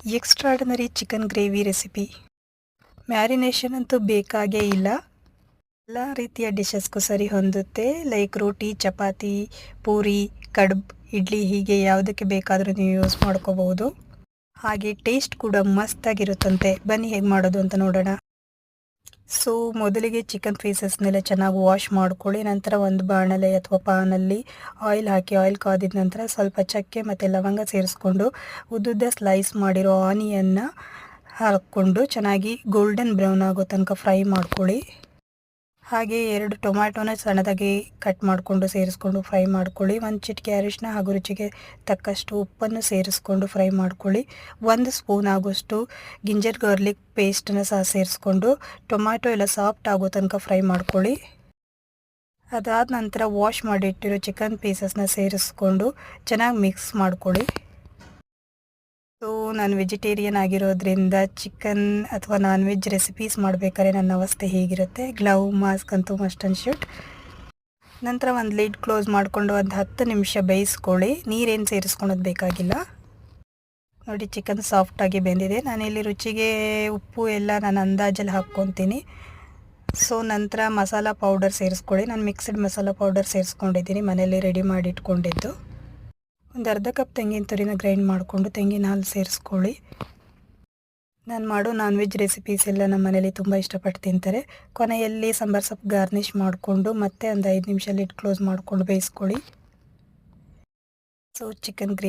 Extraordinary chicken gravy recipe. Marination ಅಂತೂ ಬೇಕಾಗೇ ಇಲ್ಲ. ಎಲ್ಲ ರೀತಿಯ ಡಿಶಸ್ಗೂ ಸರಿ ಹೊಂದುತ್ತೆ. ಲೈಕ್ ರೋಟಿ, ಚಪಾತಿ, ಪೂರಿ, ಕಡುಬು, ಇಡ್ಲಿ ಹೀಗೆ ಯಾವುದಕ್ಕೆ ಬೇಕಾದರೂ ನೀವು ಯೂಸ್ ಮಾಡ್ಕೋಬಹುದು. ಹಾಗೆ ಟೇಸ್ಟ್ ಕೂಡ ಮಸ್ತಾಗಿರುತ್ತಂತೆ. ಬನ್ನಿ ಹೇಗೆ ಮಾಡೋದು ಅಂತ ನೋಡೋಣ. ಸೊ ಮೊದಲಿಗೆ ಚಿಕನ್ ಪೀಸಸ್ನೆಲ್ಲ ಚೆನ್ನಾಗಿ ವಾಶ್ ಮಾಡ್ಕೊಳ್ಳಿ. ನಂತರ ಒಂದು ಬಾಣಲೆ ಅಥವಾ ಪಾನಲ್ಲಿ ಆಯಿಲ್ ಹಾಕಿ, ಆಯಿಲ್ ಕಾದಿದ ನಂತರ ಸ್ವಲ್ಪ ಚಕ್ಕೆ ಮತ್ತು ಲವಂಗ ಸೇರಿಸ್ಕೊಂಡು ಉದ್ದುದ್ದ ಸ್ಲೈಸ್ ಮಾಡಿರೋ ಆನಿಯನ್ನ ಹಾಕ್ಕೊಂಡು ಚೆನ್ನಾಗಿ ಗೋಲ್ಡನ್ ಬ್ರೌನ್ ಆಗೋ ತನಕ ಫ್ರೈ ಮಾಡ್ಕೊಳ್ಳಿ. ಹಾಗೆ 2 ಟೊಮ್ಯಾಟೋನ ಸಣ್ಣದಾಗಿ ಕಟ್ ಮಾಡಿಕೊಂಡು ಸೇರಿಸ್ಕೊಂಡು ಫ್ರೈ ಮಾಡ್ಕೊಳ್ಳಿ. 1 ಚಿಟಿಕೆ ಅರಿಶಿನ ಹಾಗೂ ರುಚಿಗೆ ತಕ್ಕಷ್ಟು ಉಪ್ಪನ್ನು ಸೇರಿಸ್ಕೊಂಡು ಫ್ರೈ ಮಾಡ್ಕೊಳ್ಳಿ. 1 ಸ್ಪೂನ್ ಆಗೋಷ್ಟು ಗಿಂಜರ್ ಗಾರ್ಲಿಕ್ ಪೇಸ್ಟನ್ನು ಸಹ ಸೇರಿಸ್ಕೊಂಡು ಟೊಮ್ಯಾಟೊ ಎಲ್ಲ ಸಾಫ್ಟ್ ಆಗೋ ತನಕ ಫ್ರೈ ಮಾಡ್ಕೊಳ್ಳಿ. ಅದಾದ ನಂತರ ವಾಶ್ ಮಾಡಿಟ್ಟಿರೋ ಚಿಕನ್ ಪೀಸಸ್ನ ಸೇರಿಸ್ಕೊಂಡು ಚೆನ್ನಾಗಿ ಮಿಕ್ಸ್ ಮಾಡ್ಕೊಳ್ಳಿ. ಸೊ ನಾನು ವೆಜಿಟೇರಿಯನ್ ಆಗಿರೋದ್ರಿಂದ ಚಿಕನ್ ಅಥವಾ ನಾನ್ ವೆಜ್ ರೆಸಿಪೀಸ್ ಮಾಡಬೇಕಾದ್ರೆ ನನ್ನ ಅವಸ್ಥೆ ಹೀಗಿರುತ್ತೆ. ಗ್ಲವ್, ಮಾಸ್ಕ್ ಅಂತೂ ಮಸ್ಟ್ ಆ್ಯಂಡ್ ಶುಡ್. ನಂತರ ಒಂದು ಲಿಡ್ ಕ್ಲೋಸ್ ಮಾಡಿಕೊಂಡು ಒಂದು 10 ನಿಮಿಷ ಬೇಯಿಸ್ಕೊಳ್ಳಿ. ನೀರೇನು ಸೇರಿಸ್ಕೊಳೋದು ಬೇಕಾಗಿಲ್ಲ. ನೋಡಿ, ಚಿಕನ್ ಸಾಫ್ಟಾಗಿ ಬೆಂದಿದೆ. ನಾನಿಲ್ಲಿ ರುಚಿಗೆ ಉಪ್ಪು ಎಲ್ಲ ನಾನು ಅಂದಾಜಲ್ಲಿ ಹಾಕ್ಕೊತೀನಿ. ಸೊ ನಂತರ ಮಸಾಲ ಪೌಡರ್ ಸೇರಿಸ್ಕೊಳ್ಳಿ. ನಾನು ಮಿಕ್ಸ್ಡ್ ಮಸಾಲ ಪೌಡರ್ ಸೇರಿಸ್ಕೊಂಡಿದ್ದೀನಿ, ಮನೆಯಲ್ಲಿ ರೆಡಿ ಮಾಡಿ ಇಟ್ಕೊಂಡಿದ್ದು. ಒಂದು ಅರ್ಧ ಕಪ್ ತೆಂಗಿನ ತುರಿನ ಗ್ರೈಂಡ್ ಮಾಡಿಕೊಂಡು ತೆಂಗಿನ ಹಾಲು ಸೇರಿಸ್ಕೊಳ್ಳಿ. ನಾನು ಮಾಡೋ ನಾನ್ ವೆಜ್ ರೆಸಿಪೀಸ್ ಎಲ್ಲ ನಮ್ಮ ಮನೇಲಿ ತುಂಬ ಇಷ್ಟಪಟ್ಟು ತಿಂತಾರೆ. ಕೊನೆಯಲ್ಲಿ ಸಾಂಬಾರು ಸೊಪ್ಪು ಗಾರ್ನಿಷ್ ಮಾಡಿಕೊಂಡು ಮತ್ತೆ ಒಂದು 5 ನಿಮಿಷ ಲಿಡ್ ಕ್ಲೋಸ್ ಮಾಡಿಕೊಂಡು ಬೇಯಿಸ್ಕೊಳ್ಳಿ. So chicken gravy